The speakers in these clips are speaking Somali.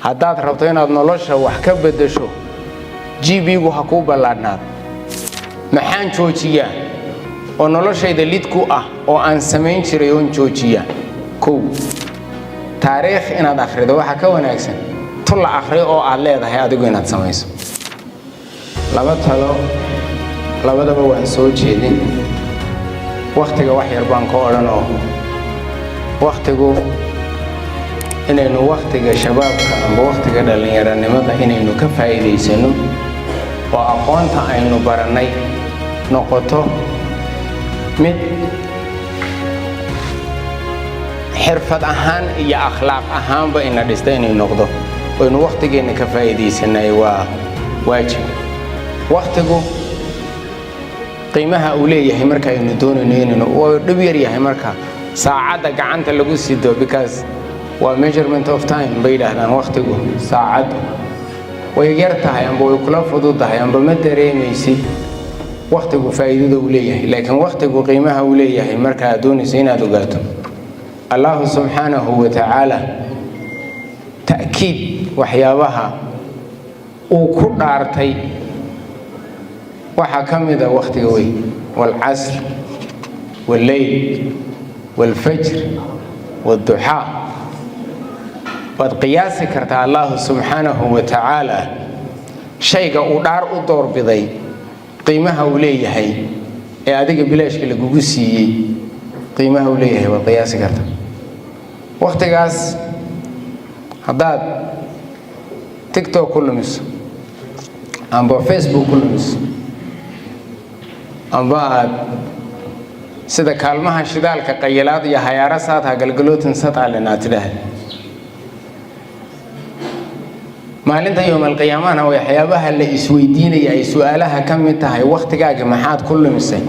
haddaad rabto inaad nolosha wax ka bedesho GB-gu ha ku ballaadhnaad maxaan joojiyaa oo noloshayda lid ku ah oo aan samayn jiray oon joojiyaa kow taariikh inaad akhrido waxa ka wanaagsan tu la akhriyo oo aad leedahay adigu inaad samayso laba talo labadaba waan soo jeedin waqtiga wax yar baan ka odhan oo waqtigu inaynu waqtiga shabaabka ama waqtiga dhalinyaranimada inaynu ka faa'iidaysano oo aqoonta aynu baranay noqoto mid xirfad ahaan iyo akhlaaq ahaanba ina dhista inay noqdo oo inuu waqtigeena ka faa'iidaysanay waa waajib waqtigu qiimaha uu leeyahay marka aynu doonayno inaynu oo dhib yar yahay marka saacada gacanta lagu sido because waa measurement of time bay yiraahdaan waqtigu saacad way yar tahay amba way kula fududahay amba ma dareemaysid waqtigu faa'iidada uu leeyahay laakiin waqtigu qiimaha uu leeyahay marka aad doonayso inaad ogaato Allah subhanahu wa ta'ala ta'kiid waxyaabaha uu ku dhaartay waxa kamida waqtiga way wal asr wal layl wal fajr wal duha wad qiyaasi karta Allah subhanahu wa ta'ala shayga uu dhaar u doorbiday qiimaha uu leeyahay ee adiga bilaashka lagu siiyay qiimaha uu leeyahay wad qiyaasi karta waqtigaas hadaad TikTok kulmiso amba Facebook kulmiso amba sida kaalmaha shidaalka qaylaad iyo hayaara saad galgalootin sadalena tidaah maalinta yawmal qiyaamana way waxyaabaha la isweydiinaya ay su'aalaha kamid tahay waqtigaaga maxaad ku lumisay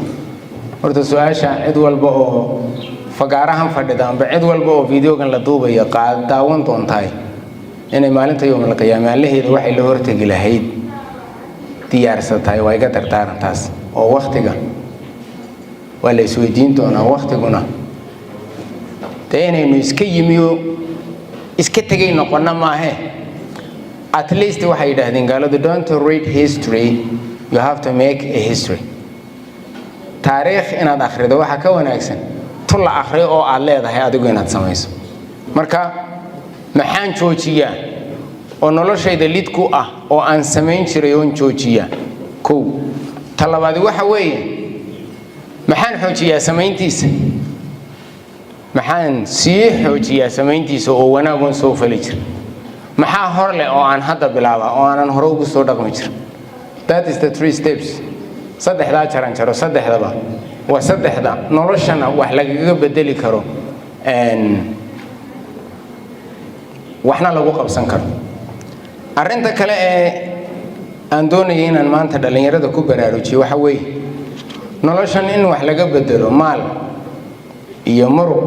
horta su'aasha cid walba oo fagaarahan fadhida amba cid walba oo videogan la duubayo qaad daawan doontaay inay maalinta yawmal qiyaamana leeyahay waxay la hortagi lahayd diyaarsatay way ga tartaarantaas oo waqtiga wala isweydiin doona waqtiguna teenaynu iska yimiyo iska tagay noqonna maahe at least waxay yiraahdeen gaaladu don't read history you have to make a history taariikh inaad akhrido waxa ka wanaagsan tu la akhriyo oo aad leedahay adigu inaad samayso marka maxaan joojiyaa oo noloshayda lid ku ah oo aan samayn jiray oon joojiyaa kow talabaad waxa weeye maxaan xoojiyaa samayntiisa maxaan sii xoojiyaa samayntiisa oo wanaagoon soo fali jir maxaa hor leh oo aan hadda bilaaba oo aanan hore ugu soo dhaqmi jir that is the three steps saddexda jaran jaro saddexdaba waa saddexda noloshana wax lagaga bedeli karo waxna lagu qabsan karo arinta kale ee aan doonayay inaan maanta dhalinyarada ku baraarujiyo waxa weeye noloshan in wax laga bedelo maal iyo muruq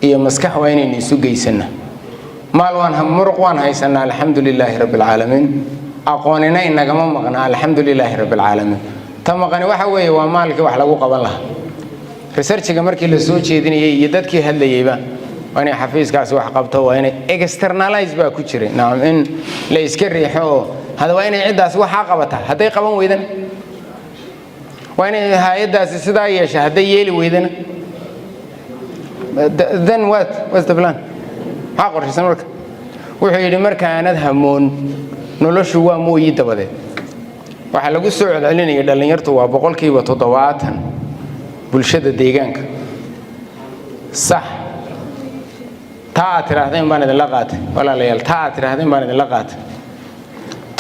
iyo maskax waa inaynu isu geysana maal waan muruq waan haysanaa alxamdulilaahi rabbil caalamiin aqoonina inagama maqna alxamdulilaahi rabbil caalamiin ta maqani waxa weeye waa maalkii wax lagu qaban lahaa researchiga markii la soo jeedinayay iyo dadkii hadlayayba waa inay xafiiskaasi wax qabto waa inay externalize baa ku jiray naam in la iska riixo hada waa inay cidaas waxa qabata haday qaban weydana waa inay hay'adaasi sidaa yeesha haday yeeli weydana then what's the plan ha qorshaysan marka wuxuu yiri marka aanad hamoon noloshu waa mooyi dabadeed waxa lagu soo celcelinaya dhalinyartu waa 70% bulshada deegaanka sax taa tirahdeen baan idin la qaatay walaalayaal taa tirahdeen baan idin la qaatay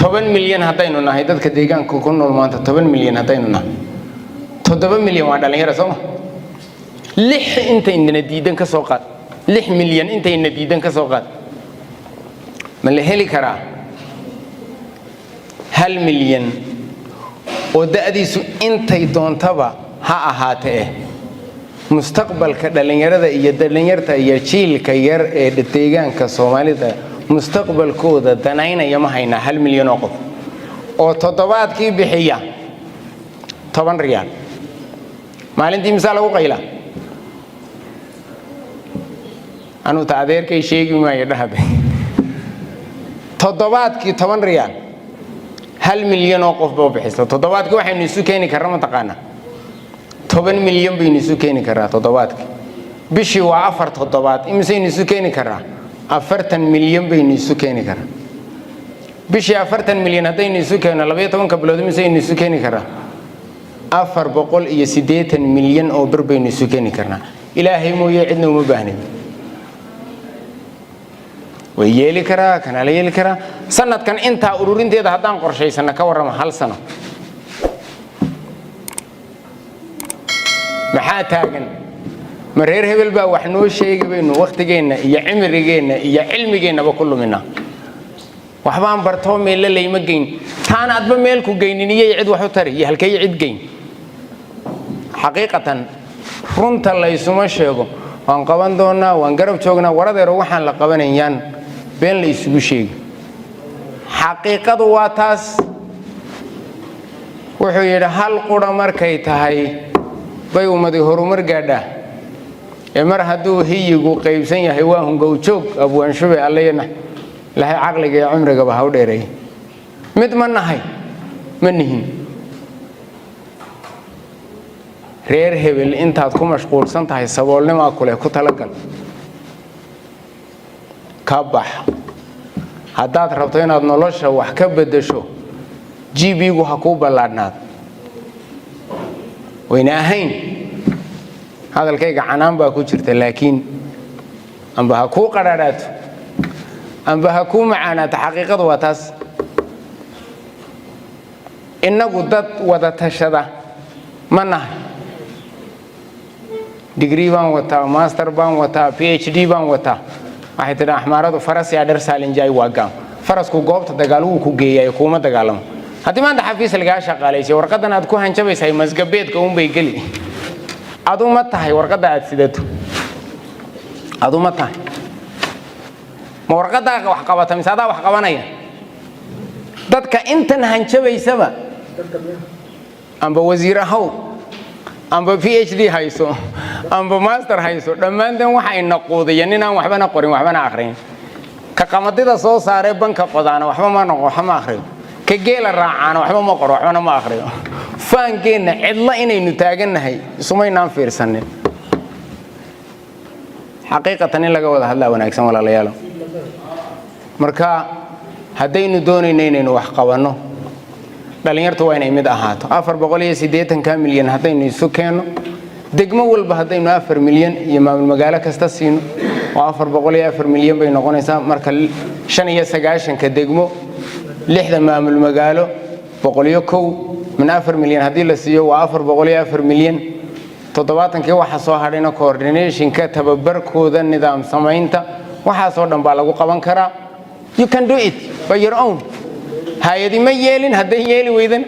10 milyan hadaynu nahay dadka deegaanka ku nool maanta 10 milyan hadaynu nahay 7 milyan waa dhalinyaro Soomaa 6 inta indana diidan ka soo qaad 6 milyan inta indana diidan ka soo qaad ma la heli karaa 1 milyan oo da'diisu intay doontaba ha ahaatee mustaqbalka dhalinyarada iyo dhalinyarta iyo jiilka yar ee deegaanka Soomaalida mustaqbalkooda danaynaya ma hayna 1 milyan oo qof oo toddobaadkii bixiya 10 riyaal maalintii misaal lagu qayla anu taadeerkay sheegi maayo dhahabe toddobaadkii 10 riyaal 1 milyan oo qof baa bixisa toddobaadkii waxaynu isu keeni karnaa mataqaana 10 milyan baynu isu keeni karaa toddobaadkii bishii waa 4 toddobaad imisaynu isu keeni karaa 40 milyan baynu isu keeni karaa bishii 40 milyan haddaynu isu keeno 12 bilood imisaynu isu keeni karaa 480 milyan oo bir baynu isu keeni karnaa ilaahay mooyee cidna uma baahnin ويلي كرا كان على يلي كرا سنة كان أنت أورورين تيدا هدان قرشي سنة كورا محل سنة محاتاجن مرير هبل بقى وحنو شيء بينه وقت جينا يا عمر جينا يا علم جينا بكله منا وحبان برتهم اللي اللي يمجين كان أدب ميلكو جيني يعد وحتري يهلكي يعد جين حقيقة فرنت الله يسمى شيء وانقبان دونا وانقرب شوقنا ورد روحان لقبان يان بين اللي يسوي شيء حقيقة واتاس وحيد هل قرا مركي تهاي بيو مدي هرمر قادا يمر هدو هي يقو قيبسين يهواهم قو شوق أبو أنشوبي علينا لهي عقلك يا عمرك بهاو ديري متمنى هاي منهين reer hebel intaad ku mashquulsan tahay saboolnimo kale ku talagal ka bax hadaad rabto inaad nolosha wax ka bedesho jibigu ha ku balaadnaad wayna ahayn hadalkayga canaan baa ku jirta laakiin amba ha ku qaraaraato amba ha ku macaanaato xaqiiqadu waa taas inagu dad wada tashada ma nahay degree baan wataa master baan wataa PhD baan wataa waxay tiraa axmaaradu faras yaa dhar saalin jaay waagaan farasku goobta dagaal uu ku geeyay kuma dagaalamo hadii maanta xafiis laga shaqaaleysay warqadan aad ku hanjabaysay masgabeedka uun bay gali adu ma tahay warqada aad sidato adu ma tahay ma warqada wax qabata misaada wax qabanaya dadka intan hanjabaysaba amba wasiirahow amba PhD hayso amba master hayso dhamaantan waxa ay naqoodayeen inaan waxbana qorin waxbana akhrin ka qamadida soo saaray banka qodaana waxba ma noqo waxma akhrin ka geela raacana waxba ma qoro waxbana ma akhriyo faankeena cidla inaynu taaganahay sumaynaan fiirsanin xaqiiqatan in laga wada hadlaa wanaagsan walaalayaal marka hadaynu doonayno inaynu wax qabano dhalinyartu waa inay mid ahaato 480 milyan hadaynu isu keeno degmo walba hadaynu 4 milyan iyo maamul magaalo kasta siino oo 404 milyan bay noqonaysaa marka 95 ka degmo 6 maamul magaalo 101 min 4 milyan hadii la siiyo waa 404 milyan 70 waxa soo hadhayna coordination ka tababarkooda nidaam samaynta waxa soo dhan baa lagu qaban karaa you can do it by your own hay'adi ma yeelin haday yeeli weydan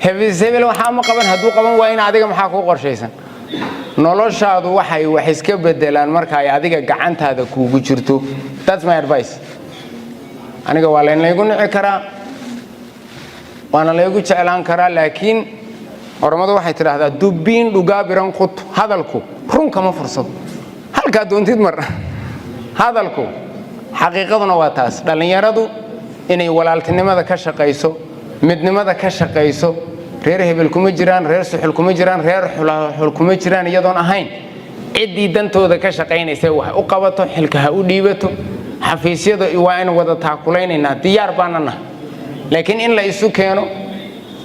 hebel waxa ma qaban haduu qaban waa in adiga maxaa ku qorshaysan noloshaadu waxay wax iska bedelaan marka ay adiga gacantaada kuugu jirto that's my advice aniga waa leen leeyahay nici karaa waana leeyahay jeclaan karaa laakiin oromadu waxay tiraahdaa dubbiin dhugaabiran qut hadalku run kama fursad halka doontid mar hadalku xaqiiqaduna waa taas dhalinyaradu inay walaaltinimada ka shaqeyso midnimada ka shaqeyso reer hebel kuma jiraan reer suxul kuma jiraan reer xul kuma jiraan iyadoon ahayn cidii dantooda ka shaqeynaysa wax u qabato xilka ha u dhiibato xafiisyada waa in wada taakulaynayna diyaar baanana laakiin in la isu keeno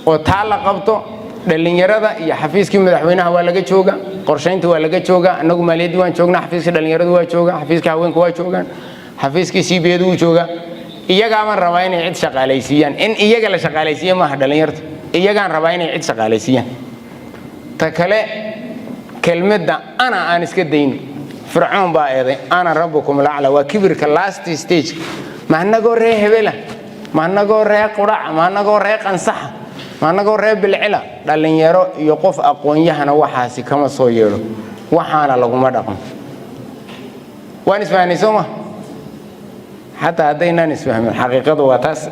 oo taa la qabto dhalinyarada iyo xafiiskii madaxweynaha waa laga jooga qorsheynta waa laga jooga anagu maaliyadii waan joognaa xafiiskii dhalinyaradu waa jooga xafiiskii haweenku waa joogaan xafiiskii CBD uu jooga iyaga ma rabaa inay cid shaqaalaysiiyaan in iyaga la shaqaalaysiiyo ma dhalinyarta iyagaan rabaa inay cid shaqaalaysiiyaan ta kale kelmadda ana aan iska dayn fircoon baa eeday ana rabbukum la'ala wa kibirka last stage ma anago ree hebela ma anago ree qurac ma anago ree qansax ma anago ree bilcila dhalinyaro iyo qof aqoon-yahana waxaasi kama soo yeelo waxaana laguma dhaqmo waan isfahanay Soomaa حتى هدينا نسمع من حقيقة واتاس